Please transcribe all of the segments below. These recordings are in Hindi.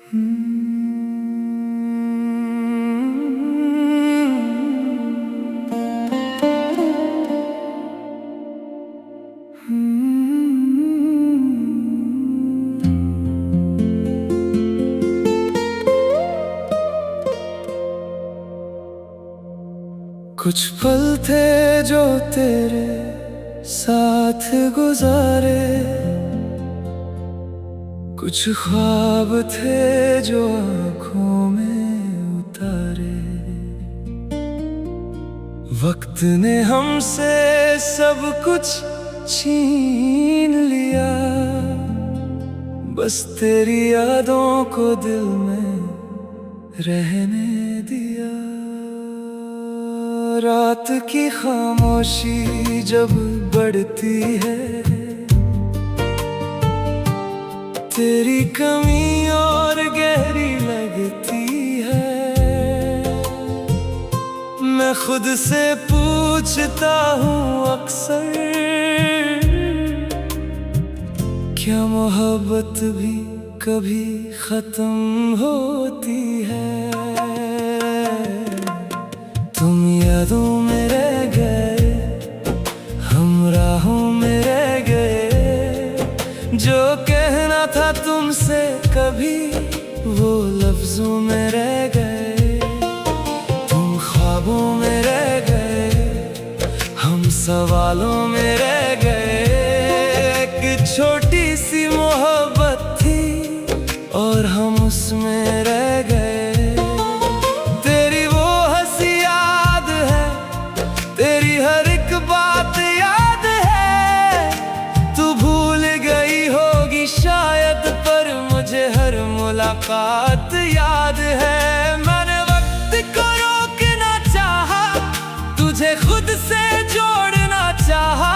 कुछ पल थे जो तेरे साथ गुजारे, कुछ ख्वाब थे जो आँखों में उतारे। वक्त ने हमसे सब कुछ छीन लिया, बस तेरी यादों को दिल में रहने दिया। रात की खामोशी जब बढ़ती है, तेरी कमी और गहरी लगती है। मैं खुद से पूछता हूँ अक्सर, क्या मोहब्बत भी कभी खत्म होती है? तुम यादों में रह गए, हम राहों में रह गए। जो कहना था तुमसे कभी, वो लफ्जों में रह गए। तुम ख्वाबों में रह गए, हम सवालों में रह गए। एक छोटी सी मोहब्बत थी और हम उसमें रह गए। मुलाकात याद है, मैंने वक्त को रोकना चाहा, तुझे खुद से जोड़ना चाहा।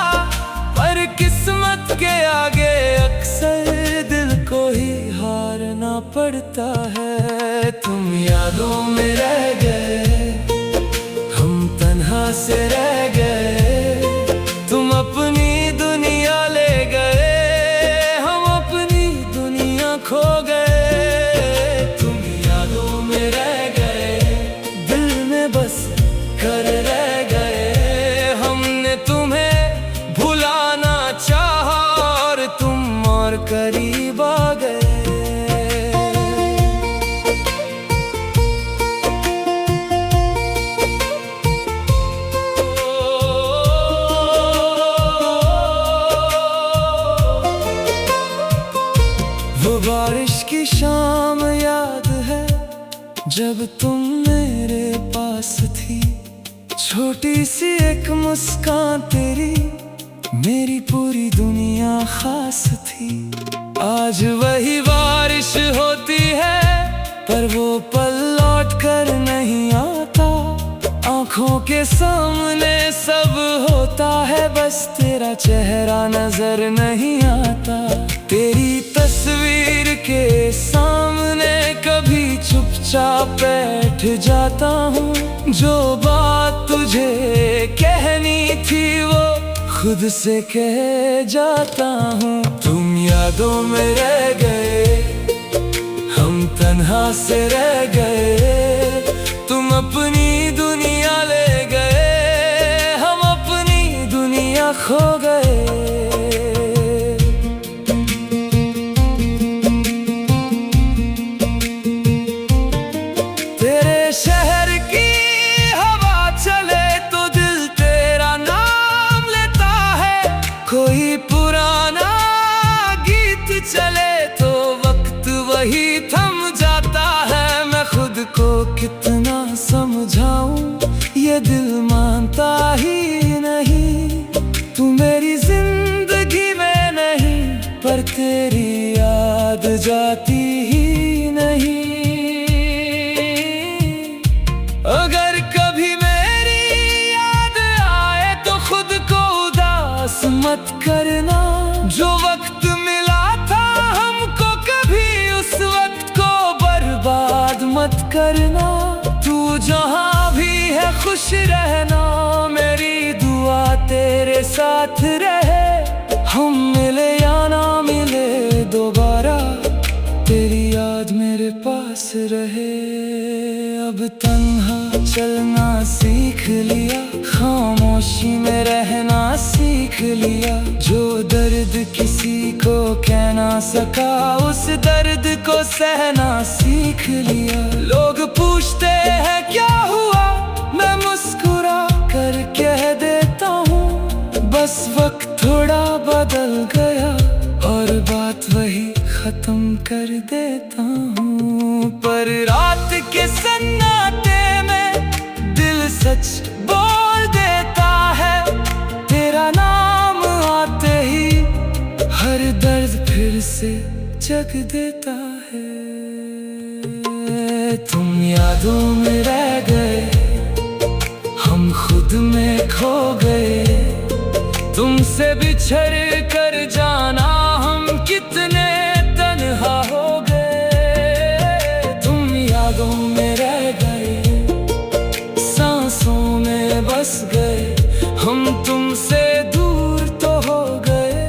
पर किस्मत के आगे अक्सर दिल को ही हारना पड़ता है। तुम यादों में रह गए, हम तन्हा से रह गए। तुम अपनी दुनिया ले गए, हम अपनी दुनिया खो गए। करीब आ गए। वो बारिश की शाम याद है, जब तुम मेरे पास थी। छोटी सी एक मुस्कान तेरी, मेरी पूरी दुनिया खास थी। आज वही बारिश होती है, पर वो पल लौट कर नहीं आता। आँखों के सामने सब होता है, बस तेरा चेहरा नजर नहीं आता। तेरी तस्वीर के सामने कभी चुपचाप बैठ जाता हूँ। जो बात तुझे कहनी थी वो खुद से कह जाता हूँ। तुम यादों में रह गए, हम तन्हा से रह गए। तुम अपनी दुनिया ले गए, हम अपनी दुनिया खो गए। तेरे शहर की हवा चले तो दिल तेरा नाम लेता है। कोई पुराना गीत चले तो वक्त वही थम जाता है। मैं खुद को कितना समझाऊं, ये दिल मानता ही नहीं। तू मेरी जिंदगी में नहीं, पर तेरी याद जाती ही नहीं। अगर कभी मेरी याद आए तो खुद को उदास मत करना। जो वक्त मिला था हमको, कभी उस वक्त को बर्बाद मत करना। तू जहाँ भी है खुश रहना, मेरी दुआ तेरे साथ रहे। हम मिले या ना मिले दोबारा, तेरी याद मेरे पास रहे। अब तन्हा चलना सीख लिया, खामोशी में रहना सीख लिया। जो दर्द किसी को कह ना सका, उस दर्द को सहना सीख लिया। लोग पूछते हैं क्या हुआ, मैं मुस्कुरा कर कह देता हूँ, बस वक्त थोड़ा बदल गया और बात वही खत्म कर देता हूँ। पर रात के सन्नाटे में दिल सच बोल देता है, तेरा नाम आते ही हर दर्द फिर से जग देता है। तुम यादों में रह गए, हम खुद में खो गए। तुमसे बिछड़ कर जाना हम कितने तन्हा हो गए। तुम यादों में रह गए, सांसों में बस गए। हम तुमसे दूर तो हो गए,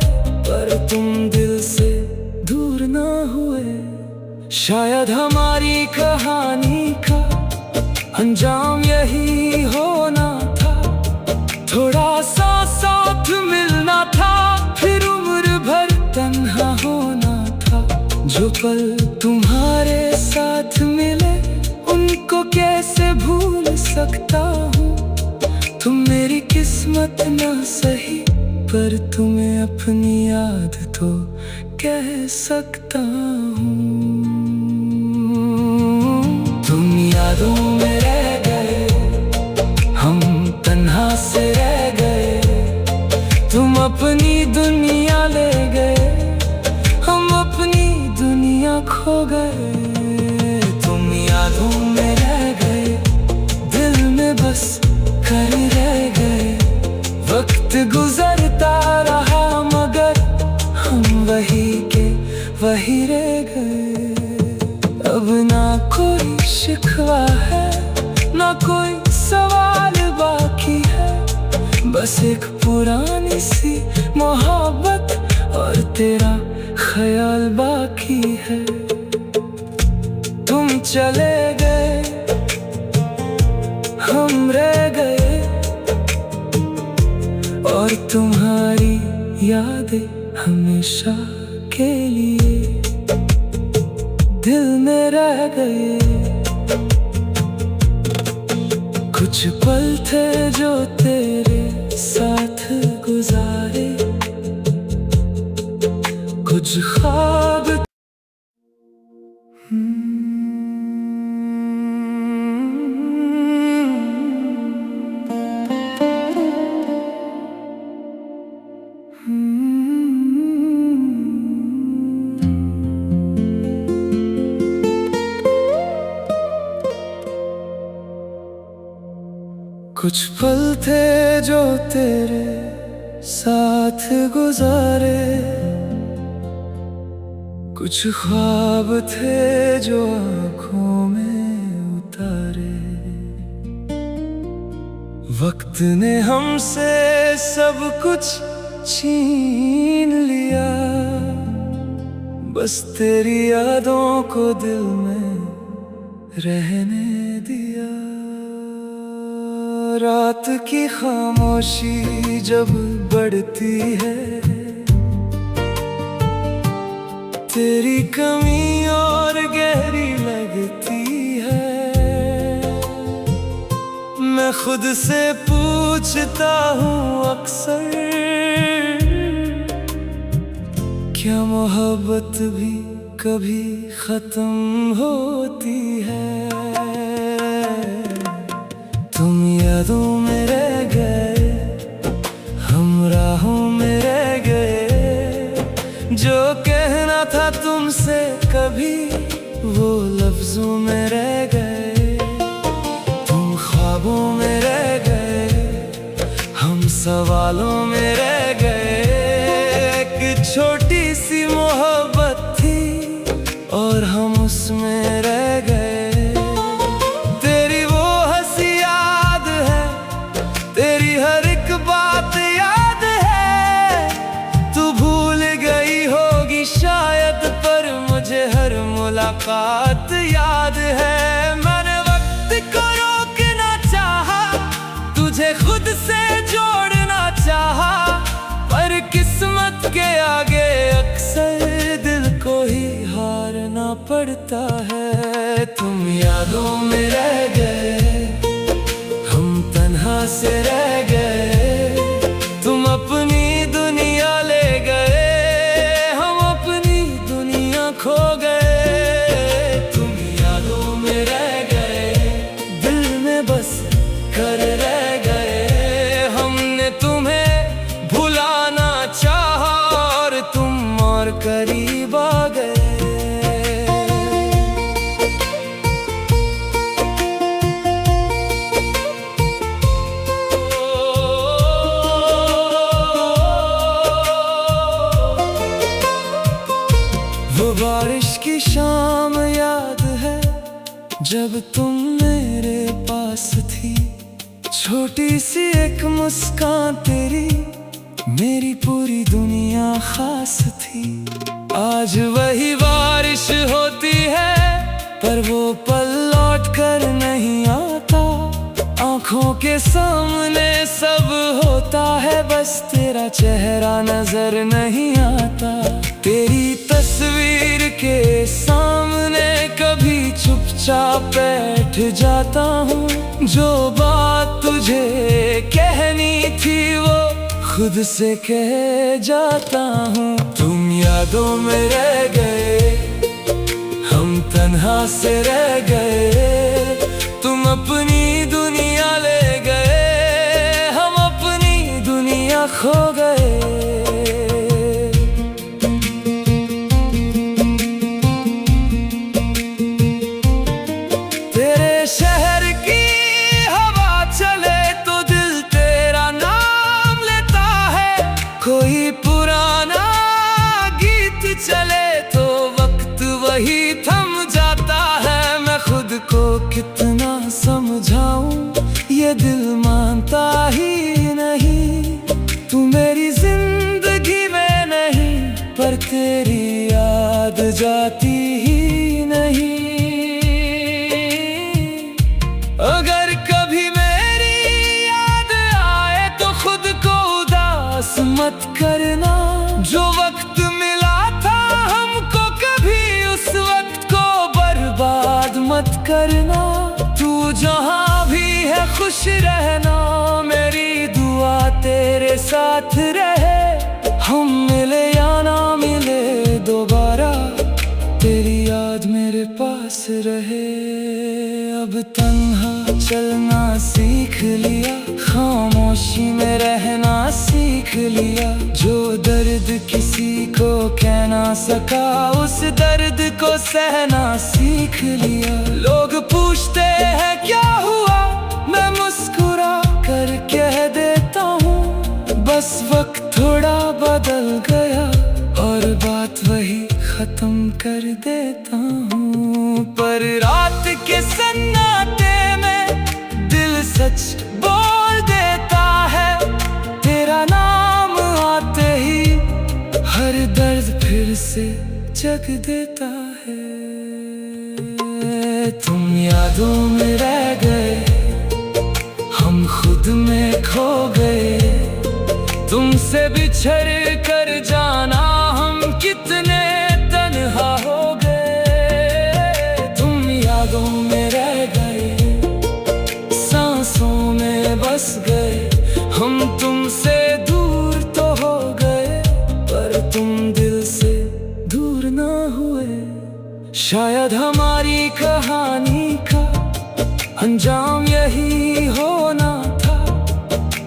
पर तुम दिल से दूर ना हुए। शायद हमारी कहानी का अंजाम यही होना था, थोड़ा सा साथ मिलना था, फिर उम्र भर तन्हा होना था। जो पल तुम्हारे साथ मिले उनको कैसे भूल सकता हूँ। तुम मेरी किस्मत ना सही, पर तुम्हें अपनी याद तो कह सकता हूँ। तुम यादों में रह गए, हम तन्हा से रह गए। तुम अपनी दुनिया ले गए, हम अपनी दुनिया खो गए। तुम यादों में रह गए, दिल में बस कर रह गए। वक्त गुजरता रहा मगर हम वही के वही रह गए। अब ना कोई शिकवा है, ना कोई सवाल बाकी है, बस एक पुरानी सी मोहब्बत और तेरा ख्याल बाकी है। तुम चले गए, हम रह गए, और तुम्हारी यादें हमेशा के लिए दिल में रह गए। कुछ पल थे जो तेरे साथ गुजारे, कुछ ख्वाब। कुछ पल थे जो तेरे साथ गुजारे, कुछ ख्वाब थे जो आँखों में उतारे। वक्त ने हमसे सब कुछ छीन लिया, बस तेरी यादों को दिल में रहने दिया। रात की खामोशी जब बढ़ती है, तेरी कमी और गहरी लगती है। मैं खुद से पूछता हूँ अक्सर, क्या मोहब्बत भी कभी खत्म होती है। तुम यादों में रह गए, हम राहों में रह गए। जो कहना था तुमसे कभी, वो लफ्जों में रह गए। तुम ख्वाबों में रह गए, हम सवालों में रह गए। एक छोटी सी मोहब्बत थी और हम उसमें रह गए। शायद पर मुझे हर मुलाकात याद है। मैंने वक्त को रोकना चाहा, तुझे खुद से जोड़ना चाहा, पर किस्मत के आगे अक्सर दिल को ही हारना पड़ता है। तुम यादों में रह गए, हम तन्हा से रह गए, तुम अपनी दुनिया ले गए, हम अपनी दुनिया खो गए। तुम यादों में रह गए, दिल में बस कर रह गए। हमने तुम्हें भुलाना चाहा और तुम और करीब आ गए। वो बारिश की शाम याद है जब तुम मेरे पास थी, छोटी सी एक मुस्कान तेरी मेरी पूरी दुनिया खास थी। आज वही बारिश होती है पर वो पल लौट कर नहीं आता। आंखों के सामने सब होता है, बस तेरा चेहरा नजर नहीं आता। तेरी तस्वीर के सामने कभी चुपचाप बैठ जाता हूँ। जो बात तुझे कहनी थी वो खुद से कह जाता हूँ। तुम यादों में रह गए, हम तन्हा से रह गए, तुम अपनी दुनिया ले गए, हम अपनी दुनिया खो गए। तेरे शहर की हवा चले तो दिल तेरा नाम लेता है, कोई पुराना गीत चले तो वक्त वही थम जाता है। मैं खुद को कितना समझाऊं, ये दिल मानता ही नहीं। तू मेरी जिंदगी में नहीं, पर तेरी याद जाती ही नहीं। अगर कभी मेरी याद आए तो खुद को उदास मत करना। जो वक्त मिला था हमको कभी उस वक्त को बर्बाद मत करना। तू जहाँ भी है खुश रहना, मेरी दुआ तेरे साथ रहे। हम मिले या ना मिले दोबारा, तेरी याद मेरे पास रहे। अब तन्हा चलना सीख लिया, खामोशी में रहना सीख लिया। जो दर्द किसी को कह ना सका, उस दर्द को सहना सीख लिया। लोग पूछते हैं क्या हुआ, मैं मुस्कुरा कर कह देता हूँ, बस वक्त थोड़ा बदल गया और बात वही खत्म कर देता हूँ। पर रात के सन्नाटे में दिल सच बोल देता है। तेरा नाम आते ही हर दर्द फिर से जग देता है। तुम यादों में रह गए, हम खुद में खो गए। तुमसे बिछड़ कर जाना हम कितने तन्हा हो गए। तुम यादों में रह गए, सांसों में बस गए। हम तुमसे दूर तो हो गए, पर तुम दिल से दूर ना हुए। शायद हमारी कहानी का अंजाम यही होना था।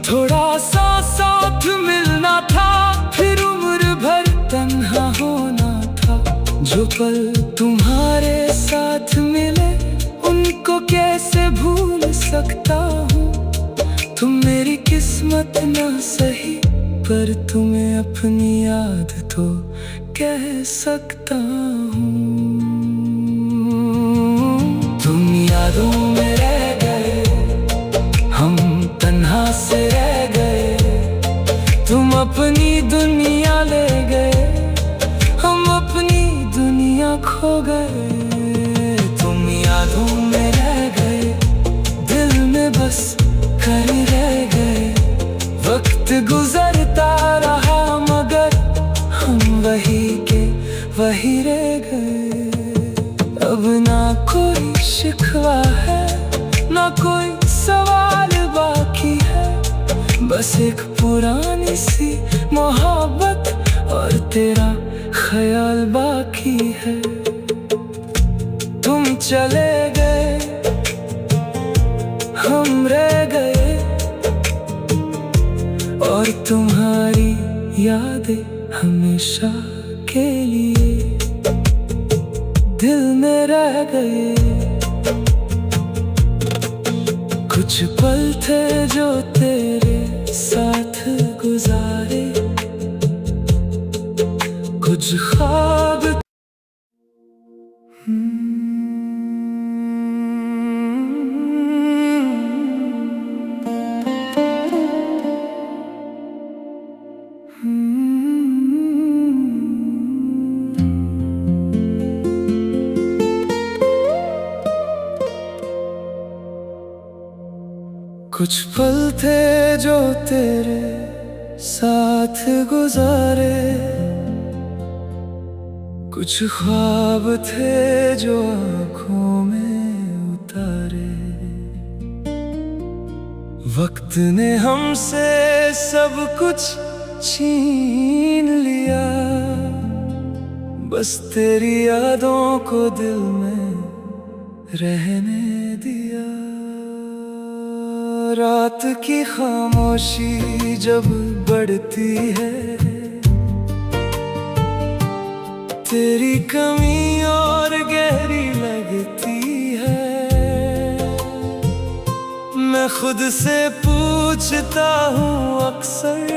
थोड़ा सा साथ मिलना था, फिर उम्र भर तन्हा होना था। जो पल तुम्हारे साथ मिले उनको कैसे भूल सकता हूँ। तुम मेरी किस्मत ना सही, पर तुम्हें अपनी याद तो कह सकता हूँ। तुम यादों में रह गए, हम तन्हा से रह गए। तुम अपनी दुनिया ले गए, हम अपनी दुनिया खो गए। गए, तुम यादों में रह गए, दिल में बस कर रह गए। वक्त गुजरता रहा मगर हम वही के वही रह गए। अब ना कोई शिकवा है, ना कोई सवाल बाकी है, बस एक पुरानी सी मोहब्बत और तेरा ख्याल बाकी है। तुम चले गए, हम रह गए, और तुम्हारी यादें हमेशा के लिए दिल में रह गए। कुछ पल थे जो तेरे साथ गुजारे, कुछ ख्वाब कुछ पल थे जो तेरे साथ गुजारे, कुछ ख्वाब थे जो आँखों में उतारे। वक्त ने हमसे सब कुछ छीन लिया, बस तेरी यादों को दिल में रहने दिया। रात की खामोशी जब बढ़ती है, तेरी कमी और गहरी लगती है। मैं खुद से पूछता हूँ अक्सर,